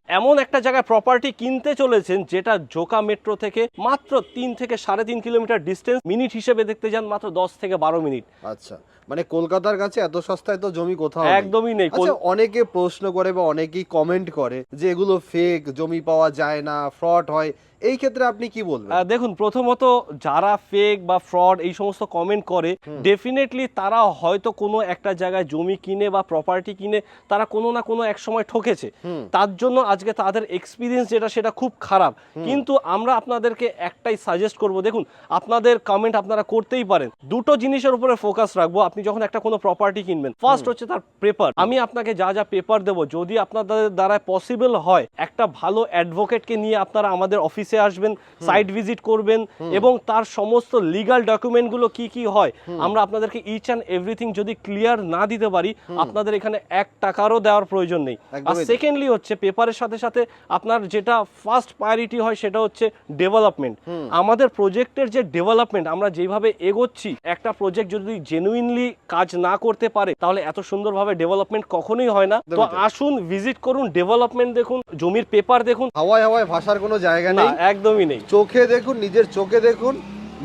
এমন একটা জায়গায় প্রপার্টি কিনতে চলেছেন যেটা জোকা মেট্রো থেকে মাত্র 3 থেকে 3.5 কিলোমিটার ডিস্টেন্স, মিনিট হিসেবে দেখতে যান মাত্র 10 থেকে 12 মিনিট। আচ্ছা, মানে কলকাতার কাছে এত সস্তায় তো জমি কোথাও একদমই নেই। আচ্ছা, অনেকে প্রশ্ন করে বা অনেকেই কমেন্ট করে যে এগুলো ফেক, জমি পাওয়া যায় না, ফ্রড হয়, এই ক্ষেত্রে আপনি কি বলবেন? দেখুন, প্রথমত যারা ফেক বা ফ্রড এই সমস্ত কমেন্ট করে, ডেফিনেটলি তারা হয়তো কোনো একটা জায়গায় জমি কিনে বা প্রপার্টি কিনে তারা কোনো না কোনো এক সময় ঠকেছে, তার জন্য আজকে তাদের এক্সপিরিয়েন্স যেটা সেটা খুব খারাপ। কিন্তু আমরা আপনাদেরকে একটাই সাজেস্ট করব, দেখুন আপনাদের কমেন্ট আপনারা করতেই পারেন, দুটো জিনিসের উপরে ফোকাস রাখবো। আপনি যখন একটা কোনো প্রপার্টি কিনবেন, ফার্স্ট হচ্ছে তার পেপার। আমি আপনাকে যা যা পেপার দেবো, যদি আপনাদের দ্বারা পসিবল হয় একটা ভালো অ্যাডভোকেটকে নিয়ে আপনারা আমাদের অফিসে আসবেন, সাইট ভিজিট করবেন এবং তার সমস্ত লিগ্যাল ডকুমেন্টগুলো কি কি হয় আমরা আপনাদেরকে ইচ অ্যান্ড এভরিথিং যদি ক্লিয়ার না দিতে পারি, আপনাদের এখানে 1 টাকারও দেওয়ার প্রয়োজন নেই। আর সেকেন্ডলি হচ্ছে পেপারের সাথে সাথে আপনার যেটা ফার্স্ট প্রায়োরিটি হয় সেটা হচ্ছে ডেভেলপমেন্ট। আমাদের প্রজেক্টের যে ডেভেলপমেন্ট, আমরা যেভাবে এগোচ্ছি, একটা প্রজেক্ট যদি জেনুইনলি কাজ না করতে পারে তাহলে এত সুন্দরভাবে ডেভেলপমেন্ট কখনোই হয় না। তো আসুন, ভিজিট করুন, ডেভেলপমেন্ট দেখুন, জমির পেপার দেখুন। হাওয়ায় হাওয়ায় ভাষার কোনো জায়গা নেই, একদমই নেই। চোখে দেখুন, নিজের চোখে দেখুন,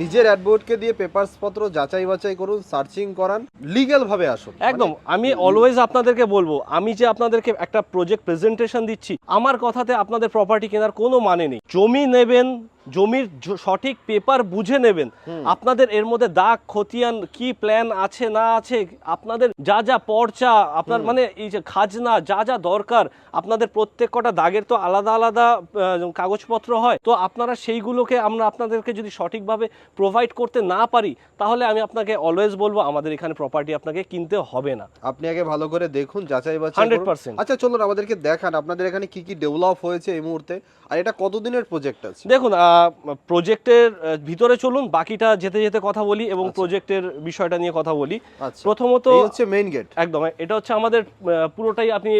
নিজের অ্যাডভোকেটকে দিয়ে পেপারস পত্র যাচাই বাছাই করুন, সার্চিং করান, লিগ্যাল ভাবে আসুন। একদম, আমি অলওয়েজ আপনাদেরকে বলবো, আমি যে আপনাদেরকে একটা প্রজেক্ট প্রেজেন্টেশন দিচ্ছি, আমার কথাতে আপনাদের প্রপার্টি কেনার কোনো মানে নেই। জমি নেবেন, জমির সঠিক পেপার বুঝে নেবেন। আপনাদের এর মধ্যে দাগ খতিয়ান কি প্ল্যান আছে না আছে, আপনাদের যা যা পর্চা, আপনার মানে এই যে খাজনা যা যা দরকার, আপনাদের প্রত্যেক কটা দাগের তো আলাদা আলাদা কাগজপত্র হয়, তো আপনারা সেইগুলোকে আমরা আপনাদেরকে যদি সঠিকভাবে প্রোভাইড করতে না পারি, তাহলে আমি আপনাকে অলওয়েজ বলবো আমাদের এখানে প্রপার্টি আপনাকে কিনতে হবে না। আপনি আগে ভালো করে দেখুন, যাচাই বাছাই 100%। আচ্ছা চলুন আমাদেরকে দেখান আপনাদের এখানে কি কি ডেভেলপ হয়েছে এই মুহূর্তে, আর এটা কতদিনের প্রজেক্ট আছে? দেখুন, প্রজেক্টের ভিতরে চলুন, বাকিটা যেতে যেতে কথা বলি এবং প্রজেক্টের বিষয়টা নিয়ে কথা বলি। প্রথমত এই হচ্ছে মেইন গেট। একদম, এটা হচ্ছে আমাদের পুরোটাই, আপনি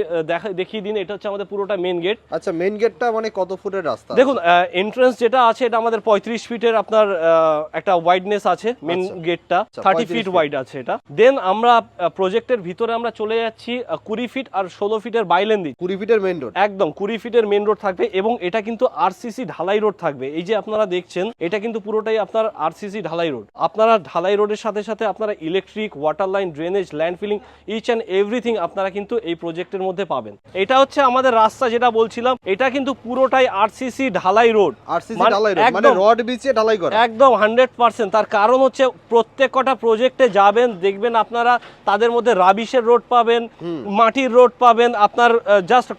দেখিয়ে দিন, এটা হচ্ছে আমাদের পুরোটা মেইন গেট। আচ্ছা, মেইন গেটটা মানে কত ফুটের রাস্তা? দেখুন, এন্ট্রান্স যেটা আছে এটা আমাদের 35 ফিটের আপনার একটা ওয়াইডনেস আছে। মেইন গেটটা 30 ফিট ওয়াইড আছে এটা। দেন আমরা প্রজেক্টের ভিতরে আমরা চলে যাচ্ছি 20 ফিট আর 16 ফিটের বাইলেন দিক। 20 ফিটের মেইন রোড, একদম 20 ফিটের মেইন রোড থাকবে এবং এটা কিন্তু আরসিসি ঢালাই রোড থাকবে। এই যে আপনারা দেখছেন, এটা কিন্তু পুরোটাই আপনার আরসিসি ঢালাই রোড। আপনারা ঢালাই রোডের সাথে সাথে আপনারা electric, water line, drainage, land filling, each and everything আপনারা কিন্তু এই প্রজেক্টের মধ্যে পাবেন। এটা হচ্ছে আমাদের রাস্তা, যেটা বলছিলাম, এটা কিন্তু পুরোটাই আরসিসি ঢালাই রোড। আরসিসি ঢালাই রোড মানে রড বিছিয়ে ঢালাই করা, একদম 100%। তার কারণ হচ্ছে প্রত্যেক কটা প্রজেক্টে যাবেন, দেখবেন আপনারা তাদের মধ্যে রাবিশের রোড পাবেন, মাটির রোড পাবেন, আপনার জাস্ট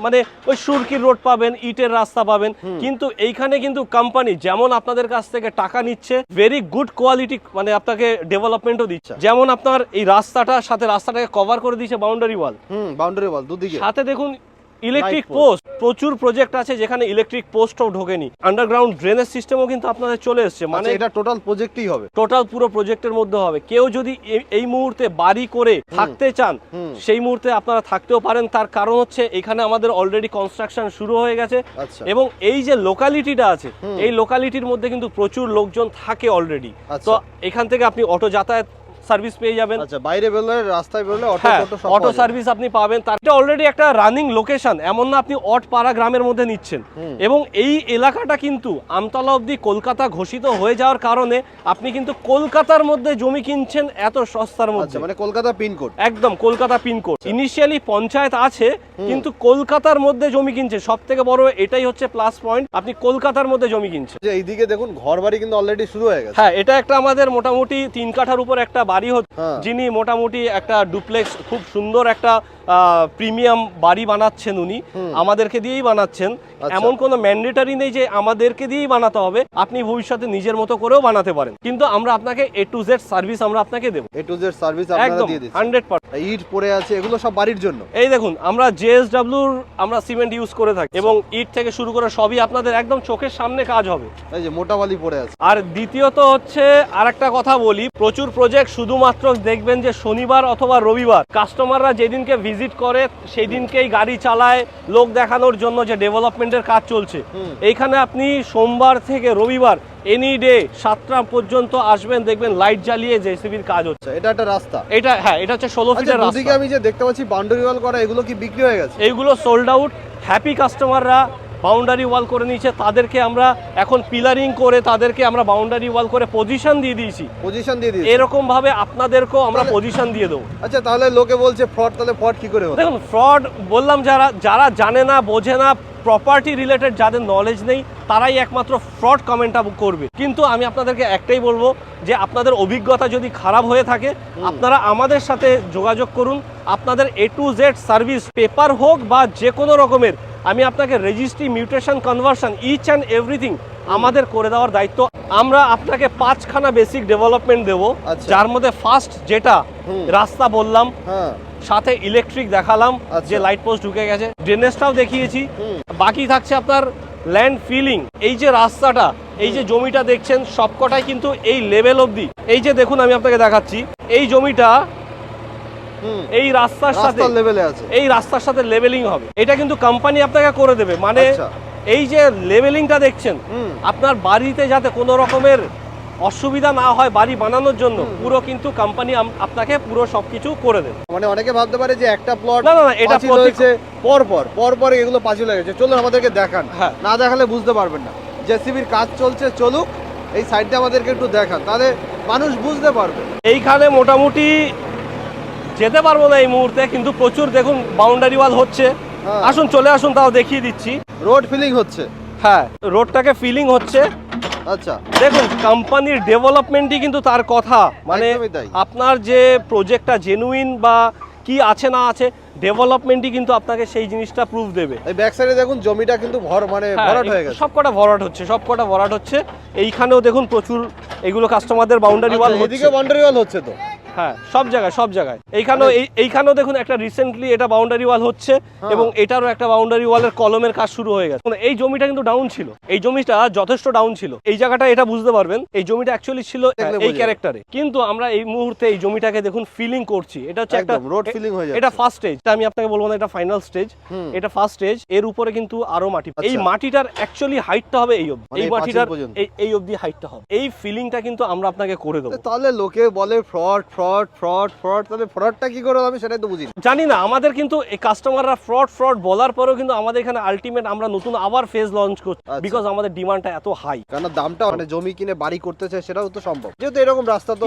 মানে ওই সুরকির রোড পাবেন, ইটের রাস্তা পাবেন। কিন্তু এইখানে কিন্তু কোম্পানি যেমন আপনাদের কাছ থেকে টাকা নিচ্ছে, ভেরি গুড কোয়ালিটি, মানে আপনাকে ডেভেলপমেন্টও দিচ্ছে। যেমন আপনার এই রাস্তাটার সাথে রাস্তাটাকে কভার করে দিয়েছে বাউন্ডারি ওয়াল, বাউন্ডারি ওয়াল দুদিকে, সাথে দেখুন ইলেকট্রিক পোস্ট। প্রচুর প্রজেক্ট আছে যেখানে ইলেকট্রিক পোস্টও ঢোকেনি। আন্ডারগ্রাউন্ড ড্রেনেজ সিস্টেমও কিন্তু আপনাদের চলে এসেছে। মানে এটা টোটাল প্রজেক্টই হবে, টোটাল পুরো প্রজেক্টের মধ্যে হবে। কেউ যদি এই মুহূর্তে বাড়ি করে থাকতে চান, সেই মুহূর্তে আপনারা থাকতেও পারেন। তার কারণ হচ্ছে এখানে আমাদের অলরেডি কনস্ট্রাকশন শুরু হয়ে গেছে এবং এই যে লোকালিটিটা আছে, এই লোকালিটির মধ্যে কিন্তু প্রচুর লোকজন থাকে অলরেডি। তো এখান থেকে আপনি অটো যাতায়াত সার্ভিস পেয়ে যাবেন। আচ্ছা, বাইরে বেরোলে, রাস্তায় বেরোলে অটো সার্ভিস আপনি পাবেন। তারটা অলরেডি একটা রানিং লোকেশন, এমন না আপনি অটপাড়া গ্রামের মধ্যে নিচ্ছেন। এবং এই এলাকাটা কিন্তু আমতলা অবধি কলকাতা ঘোষিত হয়ে যাওয়ার কারণে আপনি কিন্তু কলকাতার মধ্যে জমি কিনছেন এত সস্তার মধ্যে। মানে কলকাতা পিনকোড, একদম কলকাতা পিনকোড। ইনিশিয়ালি পঞ্চায়েত আছে কিন্তু কলকাতার মধ্যে জমি কিনছেন। সব থেকে বড় এটাই হচ্ছে প্লাস পয়েন্ট, আপনি কলকাতার মধ্যে জমি কিনছেন। এইদিকে দেখুন ঘর বাড়ি কিন্তু অলরেডি শুরু হয়ে গেছে। হ্যাঁ, এটা একটা আমাদের মোটামুটি 3 কাঠার উপর একটা বাড়ি হচ্ছে, যিনি মোটামুটি একটা ডুপ্লেক্স, খুব সুন্দর একটা প্রিমিয়াম বাড়ি বানাচ্ছেন। উনি আমাদেরকে দিয়েই বানাচ্ছেন। এমন কোনো ম্যান্ডেটরি নেই যে আমাদেরকে দিয়েই বানাতে হবে, আপনি ভবিষ্যতে নিজের মতো করেও বানাতে পারেন। কিন্তু আমরা আপনাকে A to Z সার্ভিস আমরা আপনাকে দেব। A to Z সার্ভিস আপনারা দিয়ে দিচ্ছেন 100%। ইট পড়ে আছে, এগুলো সব বাড়ির জন্য। এই দেখুন, আমরা JSW আমরা সিমেন্ট ইউজ করে থাকি এবং ইট থেকে শুরু করে সবই আপনাদের একদম চোখের সামনে কাজ হবে। এই যে মোটা বালি পড়ে আছে। আর দ্বিতীয়ত হচ্ছে আরেকটা কথা বলি, প্রচুর প্রজেক্ট শুধুমাত্র দেখবেন যে শনিবার অথবা রবিবার কাস্টমাররা যেদিনকে ভিজিট করে সেই দিনকেই গাড়ি চালায় লোক দেখানোর জন্য যে ডেভেলপমেন্টের কাজ চলছে। এইখানে আপনি সোমবার থেকে রবিবার এনি ডে 7টা পর্যন্ত আসবেন, দেখবেন লাইট জ্বালিয়ে জেসিবির কাজ হচ্ছে। এটা একটা রাস্তা, এটা হ্যাঁ, এটা হচ্ছে 16 ফিটের রাস্তা। দুদিকে আমি যে দেখতে পাচ্ছি বাউন্ডারি ওয়াল করা, এগুলো কি বিক্রি হয়ে গেছে? এইগুলো সোল্ড আউট। হ্যাপি কাস্টমাররা বাউন্ডারি ওয়াল করে নিয়েছে, তাদেরকে আমরা এখন পিলারিং করে তাদেরকে আমরা বাউন্ডারি ওয়াল করে পজিশন দিয়ে দিয়েছি। পজিশন দিয়ে দিয়েছি, এরকম ভাবে আপনাদেরকেও আমরা পজিশন দিয়ে দেবো। আচ্ছা তাহলে লোকে বলছে ফ্রড, তাহলে ফ্রড কি করে হলো? দেখুন, ফ্রড বললাম, যারা যারা জানে না, বোঝে না, প্রপার্টি রিলেটেড যাদের নলেজ নেই, তারাই একমাত্র ফ্রড কমেন্টটা করবে। কিন্তু আমি আপনাদেরকে একটাই বলবো যে আপনাদের অভিজ্ঞতা যদি খারাপ হয়ে থাকে, আপনারা আমাদের সাথে যোগাযোগ করুন। আপনাদের A to Z service, paper হোক বা যে কোনো রকমের, আমি আপনাকে registry, mutation, conversion, each and everything আমাদের করে দেওয়ার দায়িত্ব। আমরা আপনাকে 5খানা বেসিক ডেভেলপমেন্ট দেবো, যার মধ্যে ফার্স্ট যেটা রাস্তা বললাম, সাথে ইলেকট্রিক দেখালাম যে লাইট পোস্ট ঢুকে গেছে, ড্রেনেজটাও দেখিয়েছি। বাকি থাকছে আপনার ল্যান্ড ফিলিং। এই যে রাস্তাটা, এই যে জমিটা দেখছেন, সবকটাই কিন্তু এই লেভেল অবধি। এই যে দেখুন, আমি আপনাকে দেখাচ্ছি, এই জমিটা এই রাস্তার সাথে লেভেলে আছে, এই রাস্তার সাথে লেভেলিং হবে। এটা কিন্তু কোম্পানি আপনাকে করে দেবে। মানে এই যে লেভেলিংটা দেখছেন, আপনার বাড়িতে যাতে কোনো রকমের অসুবিধা না হয় বাড়ি বানানোর জন্য, পুরো কিন্তু কোম্পানি আপনাকে পুরো সবকিছু করে দেবে। মানে অনেকে ভাবতে পারে যে একটা প্লট, না না না, এটা হয়েছে পর এগুলো পাঁচিল হয়ে গেছে। চলুন আমাদেরকে দেখান, না দেখালে বুঝতে পারবেন না। জেসিবির কাজ চলছে, চলুক এই সাইডটা আমাদেরকে একটু দেখান, তাহলে মানুষ বুঝতে পারবে। এইখানে মোটামুটি যেতে পারবো না এই মুহূর্তে, কিন্তু প্রচুর দেখুন বাউন্ডারি ওয়াল হচ্ছে। আসুন, চলে আসুন, তাও দেখিয়ে দিচ্ছি। রোড ফিলিং হচ্ছে, হ্যাঁ, রোডটাকে ফিলিং হচ্ছে। আচ্ছা, দেখুন, কোম্পানির ডেভেলপমেন্টই কিন্তু তার কথা। মানে আপনার যে প্রজেক্টটা জেনুইন বা কি আছে না আছে, ডেভেলপমেন্টই কিন্তু আপনাকে সেই জিনিসটা প্রুফ দেবে। এই ব্যাক সাইডে দেখুন জমিটা কিন্তু ভরাট হয়ে গেছে, সবকটা ভরাট হচ্ছে। এইখানেও দেখুন প্রচুর এগুলো কাস্টমারদের বাউন্ডারি ওয়াল হচ্ছে। এদিকে বাউন্ডারি ওয়াল হচ্ছে তো, হ্যাঁ, সব জায়গায়। এইখানেও দেখুন একটা রিসেন্টলি এটা বাউন্ডারি ওয়াল হচ্ছে, এবং এটারও একটা বাউন্ডারি ওয়ালের কলমের কাজ শুরু হয়ে গেছে। এই জমিটা কিন্তু ডাউন ছিল, এই জমিটা যথেষ্ট ডাউন ছিল। এই জায়গাটা এটা বুঝতে পারবেন, এই জমিটা অ্যাকচুয়ালি ছিল এই ক্যারেক্টারে, কিন্তু আমরা এই মুহূর্তে এই জমিটাকে দেখুন ফিলিং করছি। এটা হচ্ছে একটা রোড ফিলিং হয়ে যাচ্ছে। এটা ফার্স্ট স্টেজ, আমি আপনাকে বলবো না এটা ফাইনাল স্টেজ, এটা ফার্স্ট স্টেজ। এর উপরে কিন্তু আরো মাটি, এই মাটিটার অ্যাকচুয়ালি হাইটটা হবে এই অবধি, এই মাটিটার এই অবধি হাইটটা হবে। এই ফিলিংটা কিন্তু আমরা আপনাকে করে দেবো। তাহলে লোকে বলে ফ্রড, তাহলে ফ্রডটা কি করে আমি সেটাই তো বুঝি জানি না। আমাদের কিন্তু এই কাস্টমাররা ফ্রড বলার পরেও কিন্তু আমাদের এখানে আলটিমেট আমরা নতুন আবার ফেজ লঞ্চ করছি, বিকজ আমাদের ডিমান্ডটা এত হাই। কারণ দামটা, মানে জমি কিনে বাড়ি করতে চাই সেটাও তো সম্ভব, যেহেতু এরকম রাস্তা তো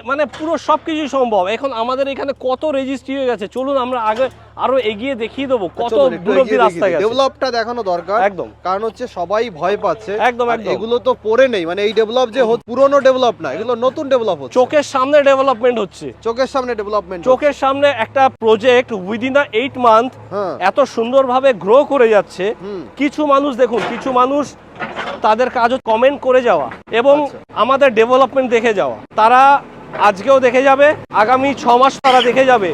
মানে পুরো সবকিছুই সম্ভব। এখন আমাদের এখানে কত রেজিস্ট্রি হয়ে গেছে, চলুন আমরা আগে আরো এগিয়ে দেখিয়ে দেবো কত দূর অবধি রাস্তা গেছে। ডেভেলপটা দেখানো দরকার একদম, কারণ হচ্ছে সবাই ভয় পাচ্ছে। একদম এগুলো তো পড়ে নেই, মানে এই ডেভেলপ যে পুরনো ডেভেলপ না, এগুলো নতুন ডেভেলপ হচ্ছে, চোখের সামনে ডেভেলপমেন্ট হচ্ছে, চোখের সামনে ডেভেলপমেন্ট, চোখের সামনে একটা প্রজেক্ট উইদিন 8 মান্থ এত সুন্দরভাবে গ্রো করে যাচ্ছে। কিছু মানুষ দেখুন, কিছু মানুষ তাদের কাজ কমেন্ট করে যাওয়া এবং আমাদের ডেভেলপমেন্ট দেখে যাওয়া, তারা আজকেও দেখে যাবে, আগামী 6 মাস তারা দেখে যাবে।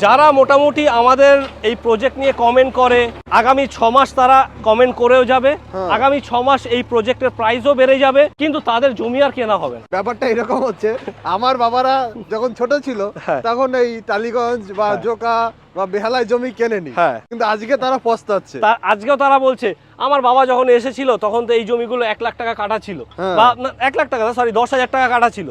যারা মোটামুটি আমাদের এই প্রজেক্ট নিয়ে কমেন্ট করে, আগামী 6 মাস তারা কমেন্ট করেও যাবে, আগামী 6 মাস এই প্রজেক্টের প্রাইসও বেড়ে যাবে, কিন্তু তাদের জমি আর কেনা হবে না। ব্যাপারটা এরকম হচ্ছে, আমার বাবারা যখন ছোট ছিল তখন এই টালিগঞ্জ বা জোকা বা বেহালায় জমি কেনেনি, কিন্তু আজকে তারা পস্তাচ্ছে। আজকেও তারা বলছে আমার বাবা যখন এসেছিল তখন তো এই জমিগুলো 1 লাখ টাকা কাটা ছিল, বা 1 লাখ টাকা সরি 10,000 টাকা কাটা ছিল।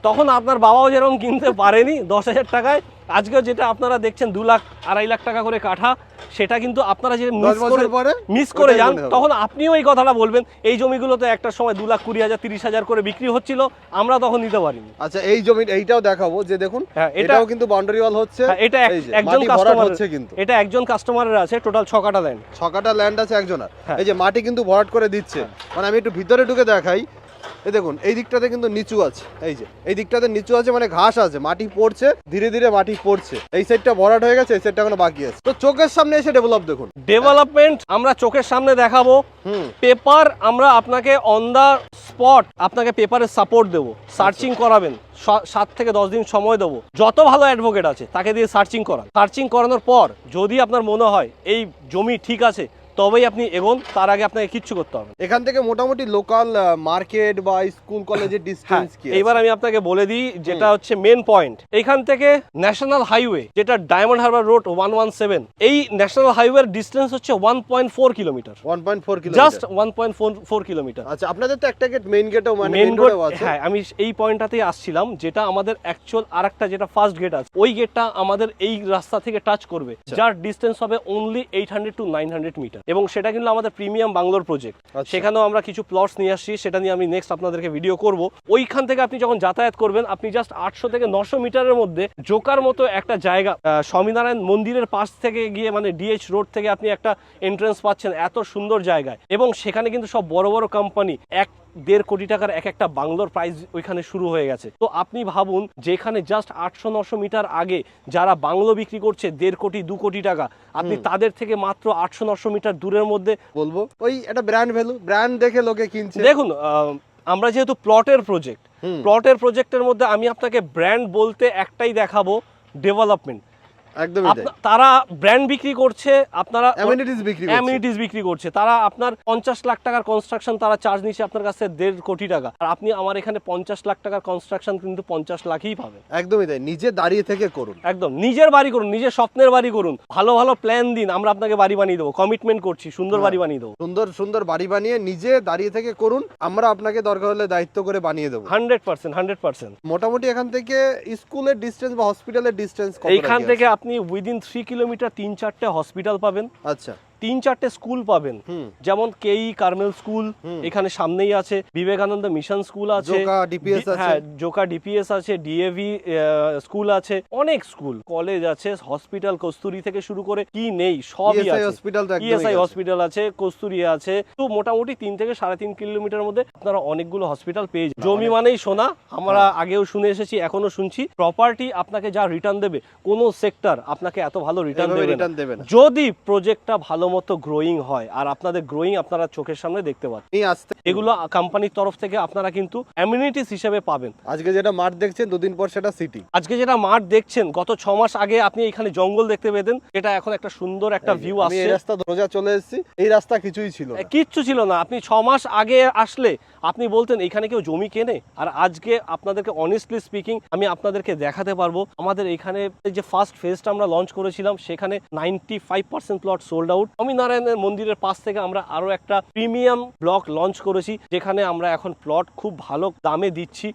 তখন আপনার বাবাও যেরকম কিনতে পারেনি 10,000 টাকায়, আজকে যেটা আপনারা দেখছেন 2 লাখ 2.5 লাখ টাকা করে কাঠা, সেটা কিন্তু আপনারা যে মিস করে যান, তখন আপনিও এই কথাটা বলবেন এই জমিগুলো তো একটা সময় 2,20,000 30,000 করে বিক্রি হচ্ছিল, আমরা তখন নিতে পারিনি। আচ্ছা, এই জমি এইটাও দেখাবো যে দেখুন, এটাও কিন্তু বাউন্ডারি ওয়াল হচ্ছে। এটা একজন কাস্টমার হচ্ছে, কিন্তু এটা একজন কাস্টমারের আছে, টোটাল 6 কাঠা ল্যান্ড, 6 কাঠা ল্যান্ড আছে একজনের। এই যে মাটি কিন্তু ভরাট করে দিচ্ছে, মানে আমি একটু ভিতরে ঢুকে দেখাই। এই দেখুন, এই দিকটাতে কিন্তু নিচু আছে, এই যে এই দিকটাতে নিচু আছে, মানে ঘাস আছে, মাটি পড়ছে, ধীরে ধীরে মাটি পড়ছে। এই সাইডটা ভরাট হয়ে গেছে, এই সাইডটা এখনো বাকি আছে। তো চোখের সামনে এসে ডেভেলপ দেখুন, ডেভেলপমেন্ট আমরা চোখের সামনে দেখাবো। পেপার আমরা আপনাকে অন দা স্পট আপনাকে পেপারের সাপোর্ট দেবো, সার্চিং করাবেন, 7 থেকে 10 দিন সময় দেবো। যত ভালো অ্যাডভোকেট আছে তাকে দিয়ে সার্চিং করান, সার্চিং করানোর পর যদি আপনার মনে হয় এই জমি ঠিক আছে, তবেই আপনি এগোন, তার আগে আপনাকে কিচ্ছু করতে হবে না। এখান থেকে মোটামুটি লোকাল মার্কেট বা স্কুল কলেজের হ্যাঁ, ডিসটেন্স কি এইবার আমি আপনাকে বলে দিই যেটা হচ্ছে মেন পয়েন্ট। এইখান থেকে ন্যাশনাল হাইওয়ে যেটা ডায়মন্ড হারবার রোড 117, এই ন্যাশনাল হাইওয়ের ডিসটেন্স হচ্ছে 1.4 কিলোমিটার, 1.4 জাস্ট কিলোমিটার। 1.4 কিলোমিটার। আচ্ছা, আপনাদের তো একটা গেট মেইন গেটও মানে মেন মেইন রোড, রোডও আছে। হ্যাঁ আমি এই পয়েন্টটাতেই আসছিলাম, যেটা আমাদের অ্যাকচুয়াল আরেকটা যেটা ফার্স্ট গেট আছে, ওই গেটটা আমাদের এই রাস্তা থেকে টাচ করবে, যার ডিসটেন্স হবে অনলি 800 to 900 মিটার, এবং সেটা কিন্তু আমাদের প্রিমিয়াম বাংলোর প্রজেক্ট। আচ্ছা। সেখানেও আমরা কিছু প্লটস নিয়ে আসছি, সেটা নিয়ে আমি নেক্সট আপনাদেরকে ভিডিও করব। ওইখান থেকে আপনি যখন যাতায়াত করবেন, আপনি জাস্ট 800 থেকে 900 মিটারের মধ্যে জোকার মতো একটা জায়গা, স্বামীনারায়ণ মন্দিরের পাশ থেকে গিয়ে মানে ডিএইচ রোড থেকে আপনি একটা এন্ট্রান্স পাচ্ছেন এত সুন্দর জায়গায়, এবং সেখানে কিন্তু সব বড় বড় কোম্পানি 1.5 কোটি টাকার এক একটা বাংলোর প্রাইস ওইখানে শুরু হয়ে গেছে। তো আপনি ভাবুন, যেখানে জাস্ট 800-900 মিটার আগে যারা বাংলো বিক্রি করছে 1.5 কোটি 2 কোটি টাকা, আপনি তাদের থেকে মাত্র 800-900 মিটার দূরের মধ্যে বলবো ওই একটা ব্র্যান্ড ভ্যালু, ব্র্যান্ড দেখে লোকে কিনছে। দেখুন, আমরা যেহেতু প্লটের প্রজেক্টের মধ্যে আমি আপনাকে ব্র্যান্ড বলতে একটাই দেখাবো, ডেভেলপমেন্ট। একদমই তাই। তারা ব্র্যান্ড বিক্রি করছে, আপনারা অ্যামিনিটিস বিক্রি করছে। অ্যামিনিটিস বিক্রি করছে। তারা আপনার 50 লাখ টাকার কনস্ট্রাকশন তারা চার্জ নিচ্ছে আপনার কাছে 1.5 কোটি টাকা, আর আপনি আমার এখানে 50 লাখ টাকার কনস্ট্রাকশন কিন্তু 50 লাখই পাবেন। একদমই তাই, নিজে দাঁড়িয়ে থেকে করুন। একদম নিজের বাড়ি করুন, নিজের স্বপ্নের বাড়ি করুন, ভালো ভালো প্ল্যান দিন, আমরা আপনাকে বাড়ি বানিয়ে দেবো, কমিটমেন্ট করছি, সুন্দর বাড়ি বানিয়ে দেবো। সুন্দর সুন্দর বাড়ি বানিয়ে নিজে দাঁড়িয়ে থেকে করুন, আমরা আপনাকে দরকার হলে দায়িত্ব করে বানিয়ে দেবো। 100%। মোটামুটি এখান থেকে স্কুলের ডিসটেন্স বা হসপিটালের ডিসটেন্স কত? এইখান থেকে আপনি উইদিন 3 কিলোমিটার 3-4টে হসপিটাল পাবেন, আচ্ছা 3-4টে স্কুল পাবেন, যেমন কেই কার্মেল স্কুল এখানে সামনেই আছে, বিবেকানন্দ মিশন স্কুল আছে, জোকা ডিপিএস আছে, হ্যাঁ জোকা ডিপিএস আছে, ডিএভি স্কুল আছে, অনেক স্কুল কলেজ আছে, হসপিটাল কস্তুরি থেকে শুরু করে কি নেই সবই ইএসআই আছে। হসপিটাল তো একদমই ইএসআই আছে। হসপিটাল আছে, কস্তুরি আছে। তো মোটামুটি 3 থেকে 3.5 কিলোমিটার মধ্যে আপনারা অনেকগুলো হসপিটাল পেয়ে যাবেন। জমি মানেই সোনা, আমরা আগেও শুনে এসেছি, এখনো শুনছি, প্রপার্টি আপনাকে যা রিটার্ন দেবে কোনো সেক্টর আপনাকে এত ভালো রিটার্ন দেবে না, যদি প্রজেক্টটা ভালো মতো গ্রোয়িং হয়, আর আপনাদের গ্রোয়িং আপনারা চোখের সামনে দেখতে পাচ্ছেন। এই আসতে এগুলো কোম্পানির তরফ থেকে আপনারা কিন্তু অ্যামিনিটিস হিসেবে পাবেন। আজকে যেটা মাঠ দেখছেন, দুদিন পর সেটা সিটি। আজকে যেটা মাঠ দেখছেন, গত 6 মাস আগে আপনি এখানে জঙ্গল দেখতে পেতেন, এটা এখন একটা সুন্দর একটা ভিউ আমি আসছে। এই রাস্তা রোজা চলে এসেছি, এই রাস্তা কিছুই ছিল না। কিচ্ছু ছিল না। আপনি 6 মাস আগে আসলে আপনি বলতেন এখানে কেউ জমি কেনে? আর আজকে আপনাদেরকে অনেস্টলি স্পিকিং আমি আপনাদেরকে দেখাতে পারবো, আমাদের এখানে যে ফার্স্ট ফেজটা আমরা লঞ্চ করেছিলাম, সেখানে 95% প্লট সোল্ড আউট। স্বামীনারায়ণের মন্দিরের পাশ থেকে আমরা আরো একটা প্রিমিয়াম ব্লক লঞ্চ করেছি, যেখানে আমরা এখন প্লট খুব ভালো দামে দিচ্ছি,